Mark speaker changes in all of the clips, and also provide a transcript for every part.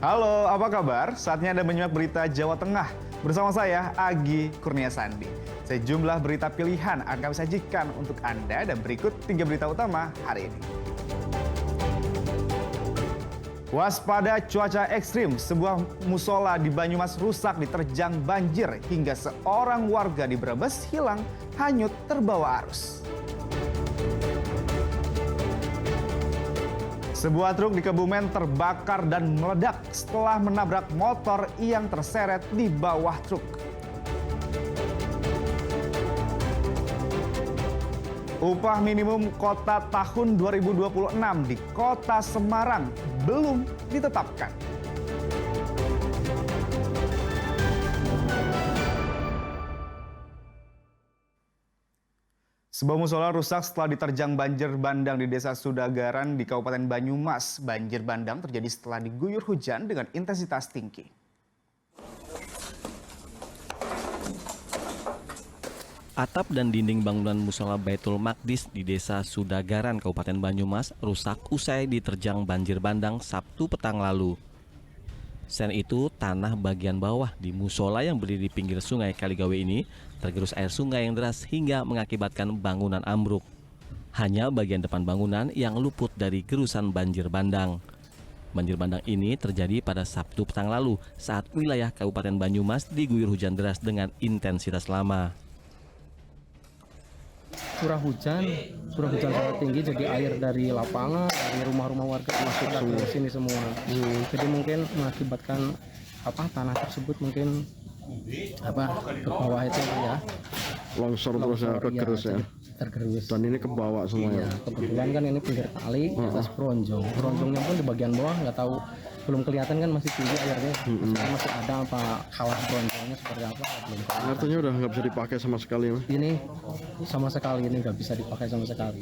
Speaker 1: Halo, apa kabar? Saatnya Anda menyimak berita Jawa Tengah. Bersama saya, Agi Kurnia Sandi. Sejumlah berita pilihan akan kami sajikan untuk Anda dan berikut 3 berita utama hari ini. Waspada cuaca ekstrim, sebuah musola di Banyumas rusak diterjang banjir hingga seorang warga di Brebes hilang hanyut terbawa arus. Sebuah truk di Kebumen terbakar dan meledak setelah menabrak motor yang terseret di bawah truk. Upah minimum kota tahun 2026 di Kota Semarang belum ditetapkan. Sebuah musola rusak setelah diterjang banjir bandang di Desa Sudagaran di Kabupaten Banyumas. Banjir bandang terjadi setelah diguyur hujan dengan intensitas tinggi.
Speaker 2: Atap dan dinding bangunan musola Baitul Maqdis di Desa Sudagaran, Kabupaten Banyumas rusak usai diterjang banjir bandang Sabtu petang lalu. Selain itu, tanah bagian bawah di musola yang berdiri di pinggir sungai Kaligawe ini tergerus air sungai yang deras hingga mengakibatkan bangunan ambruk. Hanya bagian depan bangunan yang luput dari gerusan banjir bandang. Banjir bandang ini terjadi pada Sabtu petang lalu saat wilayah Kabupaten Banyumas diguyur hujan deras dengan intensitas lama.
Speaker 3: Curah hujan sangat tinggi, jadi air dari lapangan, dari rumah-rumah warga masuk ke sini semua. Jadi mungkin mengakibatkan tanah tersebut mungkin ke bawah itu ya.
Speaker 4: Longsor terus ya, kegerus ya.
Speaker 3: Tergerus.
Speaker 4: Dan ini ke bawah semua ya.
Speaker 3: Kebetulan kan ini pinggir kali atas bronjong. Bronjongnya pun di bagian bawah nggak tahu, belum kelihatan kan, masih tinggi airnya. Masih ada apa kalah bronjongnya seperti apa belum kelihatan.
Speaker 4: Artinya udah nggak bisa dipakai sama sekali.
Speaker 3: Ini sama sekali ini nggak bisa dipakai sama sekali.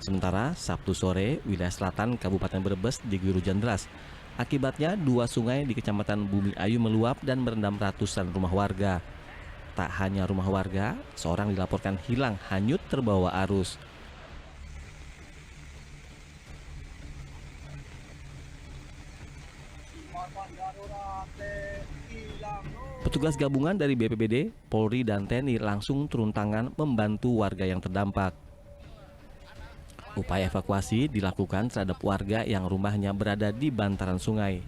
Speaker 2: Sementara Sabtu sore, wilayah selatan Kabupaten Brebes diguyur hujan deras. Akibatnya 2 sungai di Kecamatan Bumi Ayu meluap dan merendam ratusan rumah warga. Tak hanya rumah warga, seorang dilaporkan hilang hanyut terbawa arus. Petugas gabungan dari BPBD, Polri, dan TNI langsung turun tangan membantu warga yang terdampak. Upaya evakuasi dilakukan terhadap warga yang rumahnya berada di bantaran sungai.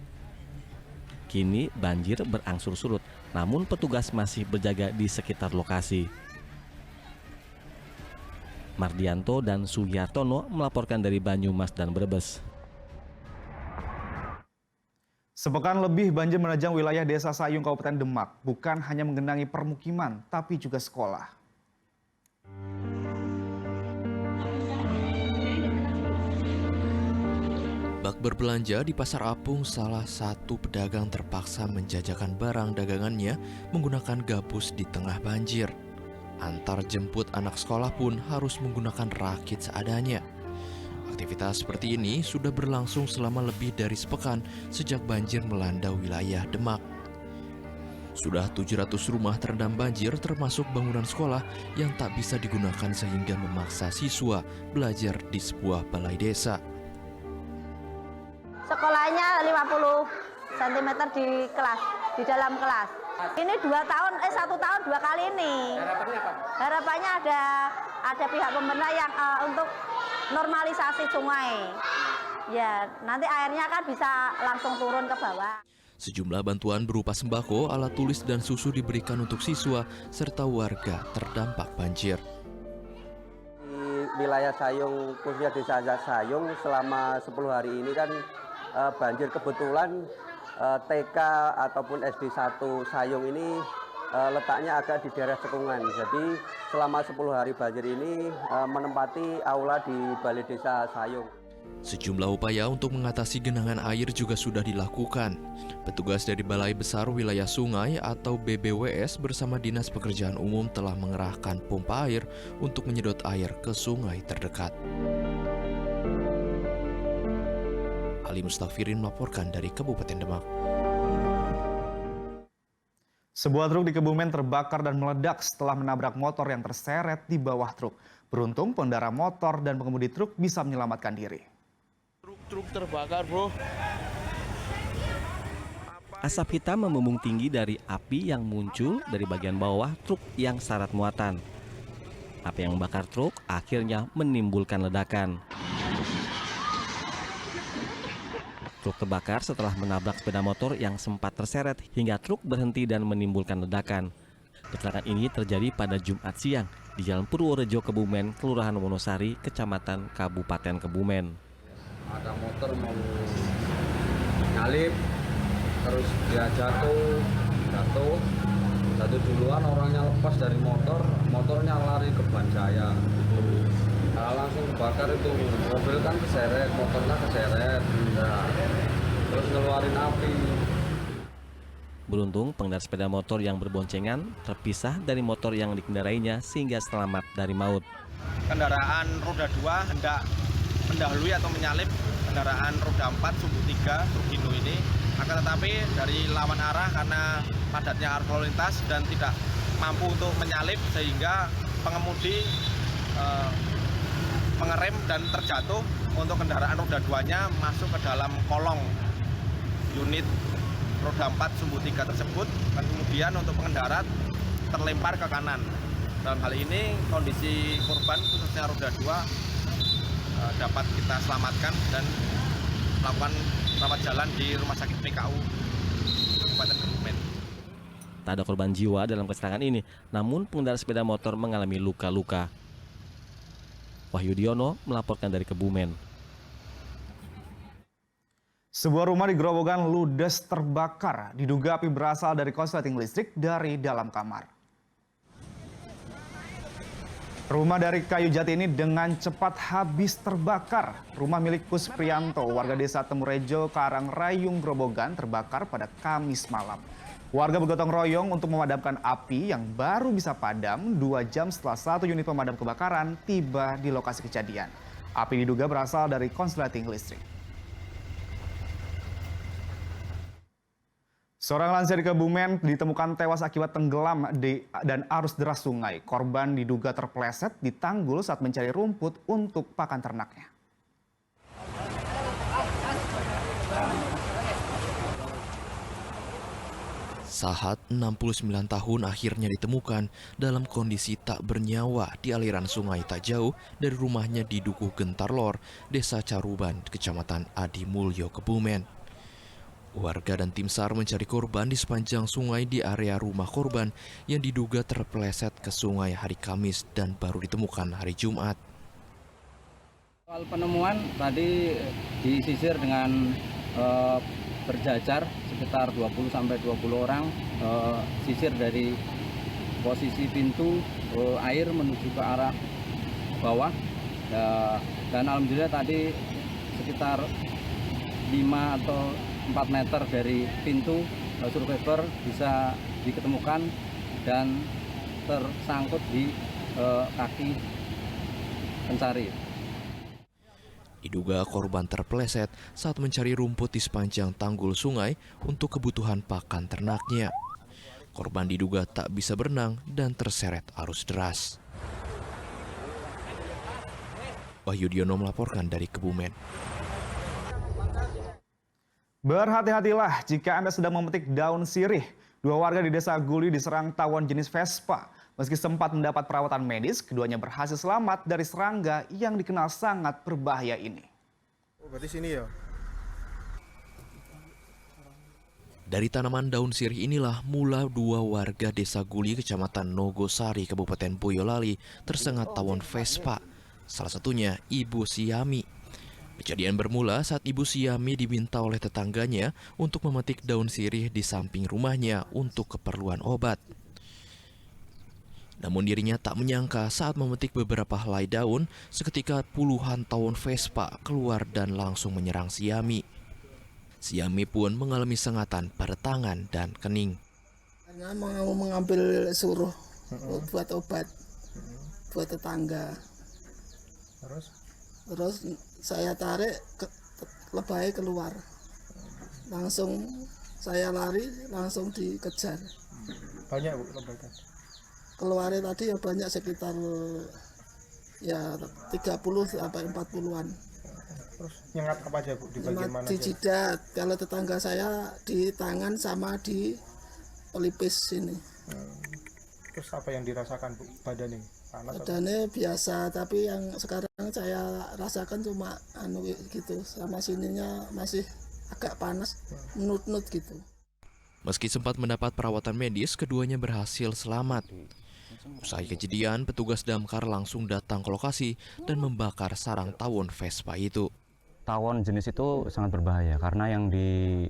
Speaker 2: Kini banjir berangsur surut, namun petugas masih berjaga di sekitar lokasi. Mardianto dan Sugiyartono melaporkan dari Banyumas dan Brebes.
Speaker 1: Sepekan lebih banjir menerjang wilayah Desa Sayung, Kabupaten Demak. Bukan hanya menggenangi permukiman, tapi juga sekolah.
Speaker 5: Bak berbelanja di Pasar Apung, salah satu pedagang terpaksa menjajakan barang dagangannya menggunakan gabus di tengah banjir. Antar jemput anak sekolah pun harus menggunakan rakit seadanya. Aktivitas seperti ini sudah berlangsung selama lebih dari sepekan sejak banjir melanda wilayah Demak. Sudah 700 rumah terendam banjir termasuk bangunan sekolah yang tak bisa digunakan sehingga memaksa siswa belajar di sebuah balai desa.
Speaker 6: Sekolahnya 50 cm di kelas, di dalam kelas. Ini 1 tahun 2 kali ini. Harapannya apa? Harapannya ada pihak pemerintah yang untuk normalisasi sungai. Ya, nanti airnya kan bisa langsung turun ke bawah.
Speaker 5: Sejumlah bantuan berupa sembako, alat tulis, dan susu diberikan untuk siswa serta warga terdampak banjir.
Speaker 7: Di wilayah Sayung, khususnya Desa Sayung, selama 10 hari ini kan banjir. Kebetulan TK ataupun SD 1 Sayung ini letaknya agak di daerah cekungan. Jadi selama 10 hari banjir ini menempati aula di Balai Desa Sayung.
Speaker 5: Sejumlah upaya untuk mengatasi genangan air juga sudah dilakukan. Petugas dari Balai Besar Wilayah Sungai atau BBWS bersama Dinas Pekerjaan Umum telah mengerahkan pompa air untuk menyedot air ke sungai terdekat. Ali Mustafirin melaporkan dari Kabupaten Demak.
Speaker 1: Sebuah truk di Kebumen terbakar dan meledak setelah menabrak motor yang terseret di bawah truk. Beruntung pengendara motor dan pengemudi truk bisa menyelamatkan diri.
Speaker 8: Truk terbakar, bro.
Speaker 2: Asap hitam membumbung tinggi dari api yang muncul dari bagian bawah truk yang syarat muatan. Api yang membakar truk akhirnya menimbulkan ledakan. Truk terbakar setelah menabrak sepeda motor yang sempat terseret hingga truk berhenti dan menimbulkan ledakan. Kecelakaan ini terjadi pada Jumat siang di Jalan Purworejo, Kebumen, Kelurahan Wonosari, Kecamatan Kabupaten Kebumen.
Speaker 9: Ada motor mau nyalip, terus dia jatuh duluan, orangnya lepas dari motor, motornya lari ke ban saya. Nah, langsung kebakar itu, mobil kan keseret, motornya keseret, nah, terus ngeluarin api.
Speaker 2: Beruntung pengendara sepeda motor yang berboncengan terpisah dari motor yang dikendarainya sehingga selamat dari maut.
Speaker 10: Kendaraan roda 2 hendak mendahului atau menyalip kendaraan roda 4 sumbu 3 truk Hino ini. Akan tetapi dari lawan arah karena padatnya arus lalu lintas dan tidak mampu untuk menyalip sehingga pengemudi mengerem dan terjatuh untuk kendaraan roda 2-nya masuk ke dalam kolong unit roda 4 sumbu 3 tersebut dan kemudian untuk pengendara terlempar ke kanan. Dalam hal ini kondisi korban khususnya roda 2 dapat kita selamatkan dan melakukan rawat jalan di Rumah Sakit PKU Kabupaten Kebumen.
Speaker 2: Tak ada korban jiwa dalam kecelakaan ini, namun pengendara sepeda motor mengalami luka-luka. Wahyu Diono melaporkan dari Kebumen.
Speaker 1: Sebuah rumah di Grobogan ludes terbakar. Diduga api berasal dari korsleting listrik dari dalam kamar. Rumah dari kayu jati ini dengan cepat habis terbakar. Rumah milik Kus Prianto, warga desa Temurejo, Karangrayung, Grobogan terbakar pada Kamis malam. Warga bergotong royong untuk memadamkan api yang baru bisa padam 2 jam setelah 1 unit pemadam kebakaran tiba di lokasi kejadian. Api diduga berasal dari konsleting listrik. Seorang lansia di Kebumen ditemukan tewas akibat tenggelam dan arus deras sungai. Korban diduga terpeleset di tanggul saat mencari rumput untuk pakan ternaknya.
Speaker 5: Sahat 69 tahun akhirnya ditemukan dalam kondisi tak bernyawa di aliran sungai tak jauh dari rumahnya di Dukuh Gentarlor, Desa Caruban, Kecamatan Adimulyo, Kebumen. Warga dan tim SAR mencari korban di sepanjang sungai di area rumah korban yang diduga terpeleset ke sungai hari Kamis dan baru ditemukan hari Jumat.
Speaker 3: Soal penemuan tadi disisir dengan berjajar sekitar 20-20 orang, sisir dari posisi pintu air menuju ke arah bawah, dan alhamdulillah tadi sekitar 5 atau 4 meter dari pintu survivor bisa diketemukan dan tersangkut di kaki pencari.
Speaker 5: Diduga korban terpeleset saat mencari rumput di sepanjang tanggul sungai untuk kebutuhan pakan ternaknya. Korban diduga tak bisa berenang dan terseret arus deras. Wahyu Diono melaporkan dari Kebumen.
Speaker 1: Berhati-hatilah jika Anda sedang memetik daun sirih. 2 warga di Desa Guli diserang tawon jenis Vespa. Meski sempat mendapat perawatan medis, keduanya berhasil selamat dari serangga yang dikenal sangat berbahaya ini.
Speaker 8: Oh, berarti sini ya?
Speaker 5: Dari tanaman daun sirih inilah mula 2 warga Desa Guli, Kecamatan Nogosari, Kabupaten Boyolali tersengat tawon Vespa. Salah satunya Ibu Siami. Kejadian bermula saat Ibu Siami diminta oleh tetangganya untuk memetik daun sirih di samping rumahnya untuk keperluan obat. Namun dirinya tak menyangka saat memetik beberapa helai daun, seketika puluhan tawon Vespa keluar dan langsung menyerang Siami. Siami pun mengalami sengatan pada tangan dan kening.
Speaker 11: Karena mau mengambil suruh buat obat buat tetangga. Terus saya tarik, lebahnya keluar. Langsung saya lari, langsung dikejar.
Speaker 8: Banyak Bu lebahnya?
Speaker 11: Keluarnya tadi ya banyak, sekitar ya 30 sampai 40-an.
Speaker 8: Terus nyengat apa aja Bu? Di bagian
Speaker 11: Nyengat
Speaker 8: mana
Speaker 11: di
Speaker 8: aja?
Speaker 11: jidat, kalau tetangga saya di tangan sama di pelipis sini.
Speaker 8: Terus apa yang dirasakan Bu? Badannya panas atau?
Speaker 11: Badannya biasa, tapi yang sekarang saya rasakan cuma gitu, sama sininya masih agak panas, menut-nut gitu.
Speaker 5: Meski sempat mendapat perawatan medis, keduanya berhasil selamat. Usai kejadian, petugas damkar langsung datang ke lokasi dan membakar sarang tawon Vespa itu.
Speaker 12: Tawon jenis itu sangat berbahaya karena yang di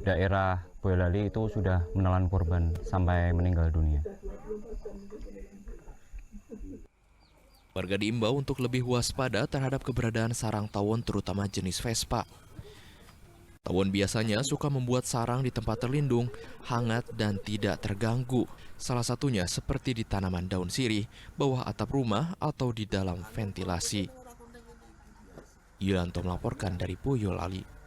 Speaker 12: daerah Boyolali itu sudah menelan korban sampai meninggal dunia.
Speaker 5: Warga diimbau untuk lebih waspada terhadap keberadaan sarang tawon terutama jenis Vespa. Tawon biasanya suka membuat sarang di tempat terlindung, hangat dan tidak terganggu. Salah satunya seperti di tanaman daun sirih, bawah atap rumah atau di dalam ventilasi. Yulianto melaporkan dari Boyolali.